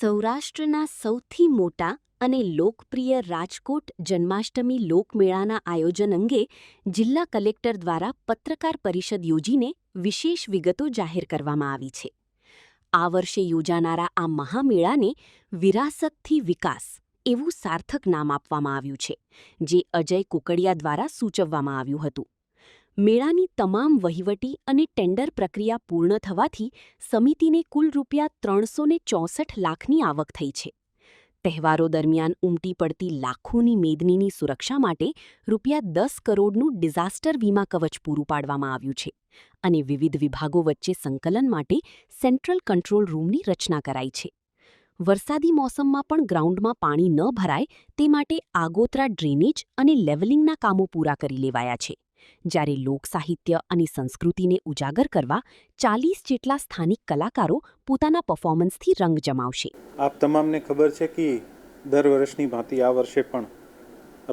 સૌરાષ્ટ્રના સૌથી મોટા અને લોકપ્રિય રાજકોટ જન્માષ્ટમી લોકમેળાના આયોજન અંગે જિલ્લા કલેક્ટર દ્વારા પત્રકાર પરિષદ યોજીને વિશેષ વિગતો જાહેર કરવામાં આવી છે. આ વર્ષે યોજાનારા આ મહામેળાને વિરાસતથી વિકાસ એવું સાર્થક નામ આપવામાં આવ્યું છે, જે અજય કુકડિયા દ્વારા સૂચવવામાં આવ્યું હતું. મેળાની તમામ વહીવટી અને ટેન્ડર પ્રક્રિયા પૂર્ણ થવાથી સમિતિને કુલ ₹364 લાખની આવક થઈ છે. તહેવારો દરમિયાન ઉમટી પડતી લાખોની મેદનીની સુરક્ષા માટે ₹10 કરોડનું ડિઝાસ્ટર વીમા કવચ પૂરું પાડવામાં આવ્યું છે અને વિવિધ વિભાગો વચ્ચે સંકલન માટે સેન્ટ્રલ કંટ્રોલ રૂમની રચના કરાઈ છે. વરસાદી મોસમમાં પણ ગ્રાઉન્ડમાં પાણી ન ભરાય તે માટે આગોતરા ડ્રેનેજ અને લેવલિંગના કામો પૂરા કરી લેવાયા છે, જ્યારે લોકસાહિત્ય અને સંસ્કૃતિને ઉજાગર કરવા 40 જેટલા સ્થાનિક કલાકારો પોતાના પરફોર્મન્સથી રંગ જમાવશે. આપ તમામને ખબર છે કે દર વર્ષની ભાંતિ આ વર્ષે પણ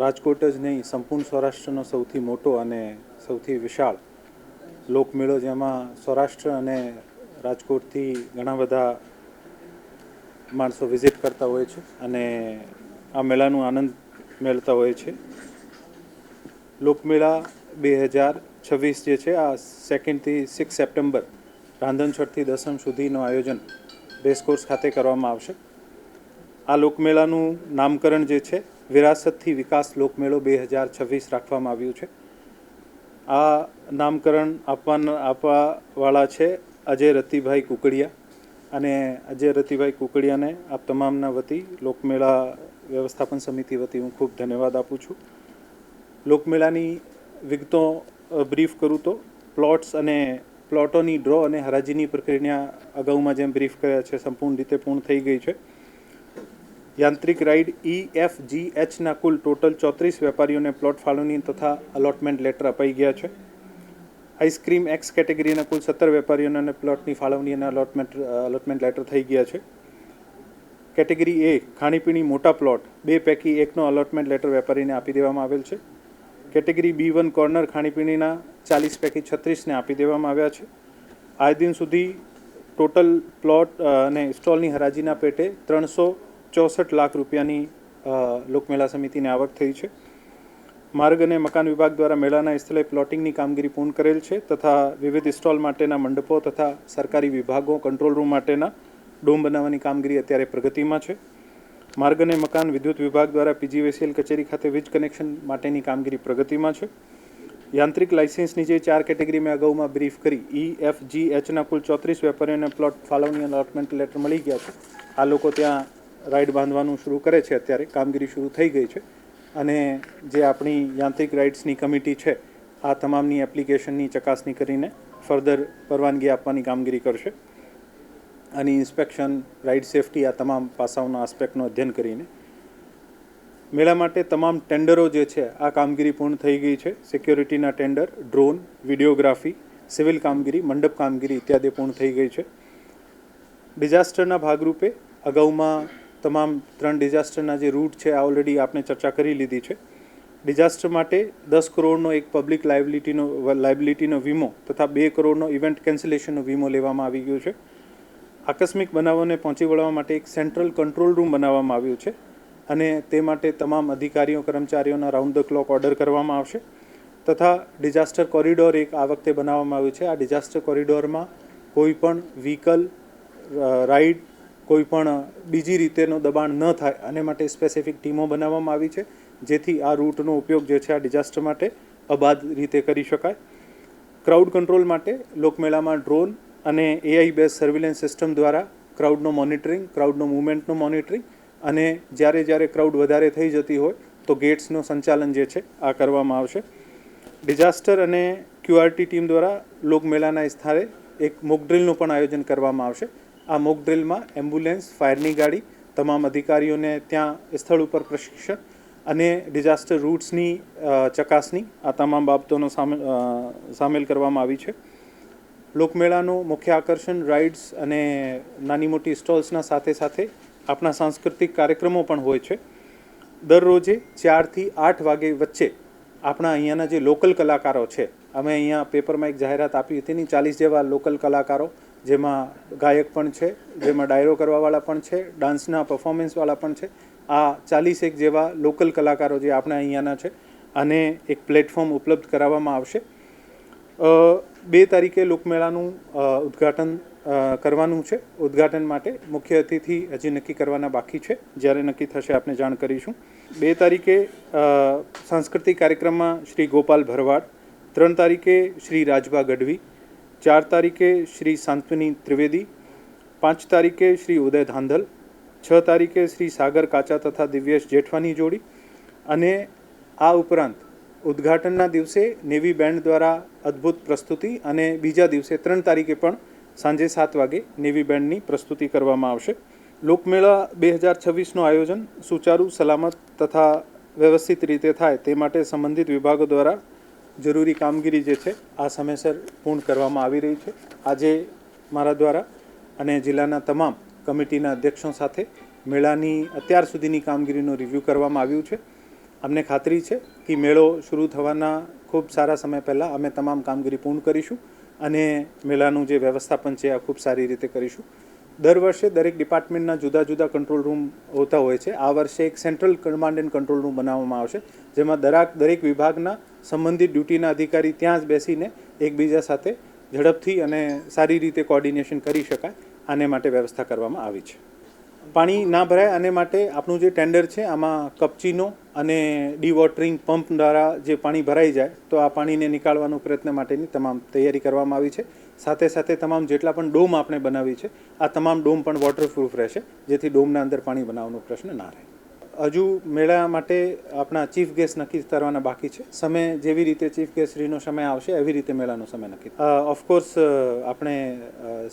રાજકોટ જ નહીં, સંપૂર્ણ સૌરાષ્ટ્રનો સૌથી મોટો અને સૌથી વિશાળ લોકમેળો, જેમાં સૌરાષ્ટ્ર અને રાજકોટથી ઘણા બધા માણસો વિઝિટ કરતા હોય છે અને આ મેળાનો આનંદ મેળવતા હોય છે. લોકમેળા 2026 જે છે, આ 2 થી 6 સપ્ટેમ્બર રાંધણછઠથી દસમ સુધીનું આયોજન રેસકોર્સ ખાતે કરવામાં આવશે. આ લોકમેળાનું નામકરણ જે છે વિરાસતથી વિકાસ લોકમેળો 2026 રાખવામાં આવ્યું છે. આ નામકરણ આપવાવાળા છે અજય રતિભાઈ કુકડિયા, અને અજય રતિભાઈ કુકડિયાને આપ તમામના વતી લોકમેળા વ્યવસ્થાપન સમિતિ વતી હું ખૂબ ધન્યવાદ આપું છું. લોકમેળાની વિગતો બ્રીફ કરું તો પ્લોટોની ડ્રો અને હરાજીની પ્રક્રિયા અગાઉમાં જેમ બ્રીફ કર્યા છે સંપૂર્ણ રીતે પૂર્ણ થઈ ગઈ છે. યાંત્રિક રાઇડ EFGHના કુલ ટોટલ 34 વેપારીઓને પ્લોટ ફાળવણી તથા અલોટમેન્ટ લેટર અપાઈ ગયા છે. આઈસ્ક્રીમ એક્સ કેટેગરીના કુલ 17 વેપારીઓને પ્લોટની ફાળવણી અને અલોટમેન્ટ લેટર થઈ ગયા છે. કેટેગરી A ખાણીપીણી મોટા પ્લોટ 2 પૈકી 1નો અલોટમેન્ટ લેટર વેપારીને આપી દેવામાં આવેલ છે. કેટેગરી B1 કોર્નર ખાણીપીણીના 40 પૈકી 36ને આપી દેવામાં આવ્યા છે. આજ દિન સુધી ટોટલ પ્લોટ અને સ્ટોલની હરાજીના પેટે 364 લાખ રૂપિયાની લોકમેળા સમિતિને આવક થઈ છે. માર્ગ અને મકાન વિભાગ દ્વારા મેળાના સ્થળે પ્લોટિંગની કામગીરી પૂર્ણ કરેલ છે તથા વિવિધ સ્ટોલ માટેના મંડપો તથા સરકારી વિભાગો કંટ્રોલ રૂમ માટેના ડોમ બનાવવાની કામગીરી અત્યારે પ્રગતિમાં છે. માર્ગ અને મકાન વિદ્યુત વિભાગ દ્વારા PGVCL કચેરી ખાતે વીજ કનેક્શન માટેની કામગીરી પ્રગતિમાં છે. યાંત્રિક લાઇસન્સની જે 4 કેટેગરી મેં અગાઉમાં બ્રીફ કરી, EFGHના કુલ 34 વેપારીઓને પ્લોટ ફાળવણી અને અલોટમેન્ટ લેટર મળી ગયા છે. આ લોકો ત્યાં રાઇડ બાંધવાનું શરૂ કરે છે. અત્યારે કામગીરી શરૂ થઈ ગઈ છે અને જે આપણી યાંત્રિક રાઇડ્સની કમિટી છે આ તમામની એપ્લિકેશનની ચકાસણી કરીને ફર્ધર પરવાનગી આપવાની કામગીરી કરશે અને ઇન્સ્પેક્શન, રાઇડ સેફટી, આ તમામ પાસાઓના આસ્પેક્ટનું અધ્યયન કરીને મેળા માટે તમામ ટેન્ડરો જે છે આ કામગીરી પૂર્ણ થઈ ગઈ છે. સિક્યોરિટીના ટેન્ડર, ડ્રોન, વિડીયોગ્રાફી, સિવિલ કામગીરી, મંડપ કામગીરી ઇત્યાદિ પૂર્ણ થઈ ગઈ છે. ડિઝાસ્ટરના ભાગરૂપે અગાઉમાં તમામ 3 ડિઝાસ્ટરના જે રૂટ છે આ ઓલરેડી આપણે ચર્ચા કરી લીધી છે. ડિઝાસ્ટર માટે 10 કરોડનો એક પબ્લિક લાયબિલિટીનો વીમો તથા 2 કરોડનો ઇવેન્ટ કેન્સલેશનનો વીમો લેવામાં આવી ગયો છે. આકસ્મિક બનાવોને પહોંચી વળવા માટે એક સેન્ટ્રલ કંટ્રોલ રૂમ બનાવવામાં આવ્યું છે અને તે માટે તમામ અધિકારીઓ કર્મચારીઓના રાઉન્ડ ધ ક્લોક ઓર્ડર કરવામાં આવશે તથા ડિઝાસ્ટર કોરિડોર એક આ વખતે બનાવવામાં આવ્યું છે. આ ડિઝાસ્ટર કોરિડોરમાં કોઈ પણ વ્હીકલ, રાઇડ, કોઈ પણ બીજી રીતેનો દબાણ ન થાય અને માટે સ્પેસિફિક ટીમો બનાવવામાં આવી છે, જેથી આ રૂટનો ઉપયોગ જે છે આ ડિઝાસ્ટર માટે અબાધ રીતે કરી શકાય. ક્રાઉડ કંટ્રોલ માટે લોકમેળામાં ડ્રોન અને AI બેઝ સર્વેલન્સ સિસ્ટમ દ્વારા ક્રાઉડનો મોનિટરિંગ, ક્રાઉડનો મૂવમેન્ટનો મોનિટરિંગ અને જ્યારે ક્રાઉડ વધારે થઈ જતી હોય તો ગેટ્સનું સંચાલન જે છે આ કરવામાં આવશે. ડિઝાસ્ટર અને QRT ટીમ દ્વારા લોકમેળાના સ્થળે એક મોક ડ્રિલનું પણ આયોજન કરવામાં આવશે. આ મોક ડ્રિલમાં એમ્બ્યુલન્સ, ફાયરની ગાડી, તમામ અધિકારીઓને ત્યાં સ્થળ ઉપર પ્રશિક્ષણ અને ડિઝાસ્ટર રૂટ્સની ચકાસણી, આ તમામ બાબતોનો સામેલ કરવામાં આવી છે. લોકમેળાનું મુખ્ય આકર્ષણ રાઇડ્સ અને નાની મોટી સ્ટોલ્સના સાથે સાથે આપણા સાંસ્કૃતિક કાર્યક્રમો પણ હોય છે. દરરોજે 4 થી 8 વાગે વચ્ચે આપણા અહીંયાના જે લોકલ કલાકારો છે, અમે અહીંયા પેપરમાં એક જાહેરાત આપી હતી, 40 જેવા લોકલ કલાકારો જેમાં ગાયક પણ છે, જેમાં ડાયરો કરવાવાળા પણ છે, ડાન્સના પરફોર્મન્સવાળા પણ છે. આ 41 જેવા લોકલ કલાકારો જે આપણે અહીંયાના છે અને એક પ્લેટફોર્મ ઉપલબ્ધ કરાવવામાં આવશે. 2 તારીખે લોકમેળાનું ઉદ્ઘાટન કરવાનું છે. ઉદ્ઘાટન માટે મુખ્ય અતિથિ હજી નક્કી કરવાના બાકી છે. જ્યારે નક્કી થશે આપને જાણ કરીશું. 2 તારીખે સાંસ્કૃતિક કાર્યક્રમમાં શ્રી ગોપાલ ભરવાડ, 3 તારીખે શ્રી રાજભા ગઢવી, 4 તારીખે શ્રી શાંતની ત્રિવેદી, 5 તારીખે શ્રી ઉદય ધાંધલ, 6 તારીખે શ્રી સાગર કાચા તથા દિવ્યેશ જેઠવાની જોડી અને આ ઉપરાંત ઉદ્ઘાટનના દિવસે નેવી બેન્ડ દ્વારા અદ્ભુત પ્રસ્તુતિ અને બીજા દિવસે 3 તારીખે પણ સાંજે 7 વાગે નેવી બેન્ડની પ્રસ્તુતિ કરવામાં આવશે. લોકમેળા 2026નું આયોજન સુચારુ, સલામત તથા વ્યવસ્થિત રીતે થાય તે માટે સંબંધિત વિભાગો દ્વારા જરૂરી કામગીરી જે છે આ સમયસર પૂર્ણ કરવામાં આવી રહી છે. આજે મારા દ્વારા અને જિલ્લાના તમામ કમિટીના અધ્યક્ષો સાથે મેળાની અત્યાર સુધીની કામગીરીનું રિવ્યૂ કરવામાં આવ્યું છે. અમને ખાતરી છે કે મેળો શરૂ થવાના ખૂબ સારા સમય પહેલાં અમે તમામ કામગીરી પૂર્ણ કરીશું અને મેળાનું જે વ્યવસ્થાપન છે આ ખૂબ સારી રીતે કરીશું. દર વર્ષે દરેક ડિપાર્ટમેન્ટના જુદા જુદા કંટ્રોલ રૂમ હોતા હોય છે. આ વર્ષે એક central command and control room બનાવવામાં આવશે, જેમાં દરેક વિભાગના સંબંધિત ડ્યુટીના અધિકારી ત્યાં જ બેસીને એકબીજા સાથે ઝડપથી અને સારી રીતે કોર્ડિનેશન કરી શકાય આને માટે વ્યવસ્થા કરવામાં આવી છે. પાણી ના ભરાય આને માટે આપણું જે ટેન્ડર છે આમાં કપચીનો અને ડીવોટરિંગ પંપ દ્વારા જે પાણી ભરાઈ જાય તો આ પાણીને નીકાળવાનો પ્રયત્ન માટેની તમામ તૈયારી કરવામાં આવી છે. સાથે સાથે તમામ જેટલા પણ ડોમ આપણે બનાવી છે આ તમામ ડોમ પણ વોટરપ્રૂફ રહેશે, જેથી ડોમના અંદર પાણી બનાવવાનો પ્રશ્ન ના રહે. હજુ મેળા માટે આપણા ચીફ ગેસ્ટ નક્કી કરવાના બાકી છે. સમય જેવી રીતે ચીફ ગેસ્ટનો સમય આવશે એવી રીતે મેળાનો સમય નક્કી. ઓફકોર્સ આપણે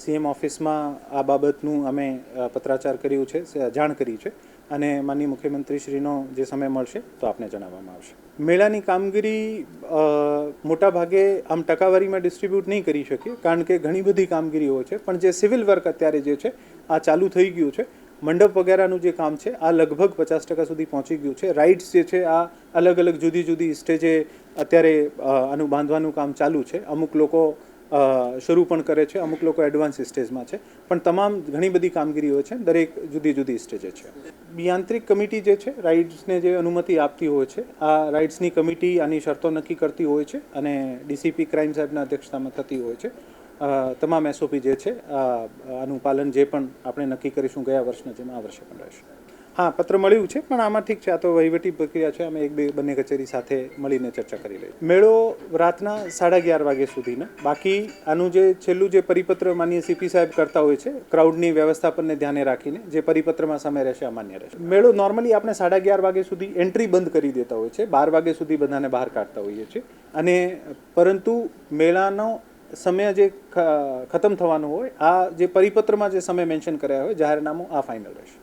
સીએમ ઓફિસમાં આ બાબતનું અમે પત્રાચાર કર્યું છે, જાણ કરી છે અને માનનીય મુખ્યમંત્રીશ્રીનો જે સમય મળશે તો આપને જણાવવામાં આવશે. મેળાની કામગીરી મોટાભાગે આમ ટકાવારીમાં ડિસ્ટ્રીબ્યુટ નહીં કરી શકીએ, કારણ કે ઘણી બધી કામગીરી હોય છે, પણ જે સિવિલ વર્ક અત્યારે જે છે આ ચાલુ થઈ ગયું છે. મંડપ વગેરેનું જે કામ છે આ લગભગ 50% સુધી પહોંચી ગયું છે. રાઇડ્સ જે છે આ અલગ અલગ જુદી જુદી સ્ટેજે અત્યારે આનું બાંધવાનું કામ ચાલુ છે. અમુક લોકો શરૂ પણ કરે છે, અમુક લોકો એડવાન્સ સ્ટેજમાં છે, પણ તમામ ઘણી બધી કામગીરીઓ છે, દરેક જુદી જુદી સ્ટેજે છે. યાંત્રિક કમિટી જે છે રાઇડ્સને જે અનુમતિ આપતી હોય છે, આ રાઇડ્સની કમિટી આની શરતો નક્કી કરતી હોય છે અને ડીસીપી ક્રાઇમ સાહેબના અધ્યક્ષતામાં થતી હોય છે. તમામ એસઓપી જે છે આનું પાલન જે પણ આપણે નક્કી કરીશું ગયા વર્ષના જેમ આ વર્ષે પણ રહેશે. હા, પત્ર મળ્યું છે, પણ આમાં ઠીક છે, આ તો વહીવટી પ્રક્રિયા છે. અમે બંને કચેરી સાથે મળીને ચર્ચા કરી લઈએ. મેળો રાતના 11:30 વાગ્યા સુધીનો. બાકી આનું જે છેલ્લું જે પરિપત્ર માનનીય સીપી સાહેબ કરતા હોય છે ક્રાઉડની વ્યવસ્થાપનને ધ્યાને રાખીને જે પરિપત્રમાં સમય રહેશે અમાન્ય રહેશે. મેળો નોર્મલી આપણે 11:30 વાગ્યા સુધી એન્ટ્રી બંધ કરી દેતા હોય છે, 12 વાગ્યા સુધી બધાને બહાર કાઢતા હોઈએ છીએ અને પરંતુ મેળાનો સમય જે ખતમ થવાનો હોય આ જે પરિપત્રમાં જે સમય મેન્શન કર્યા હોય જાહેરનામું આ ફાઇનલ રહેશે.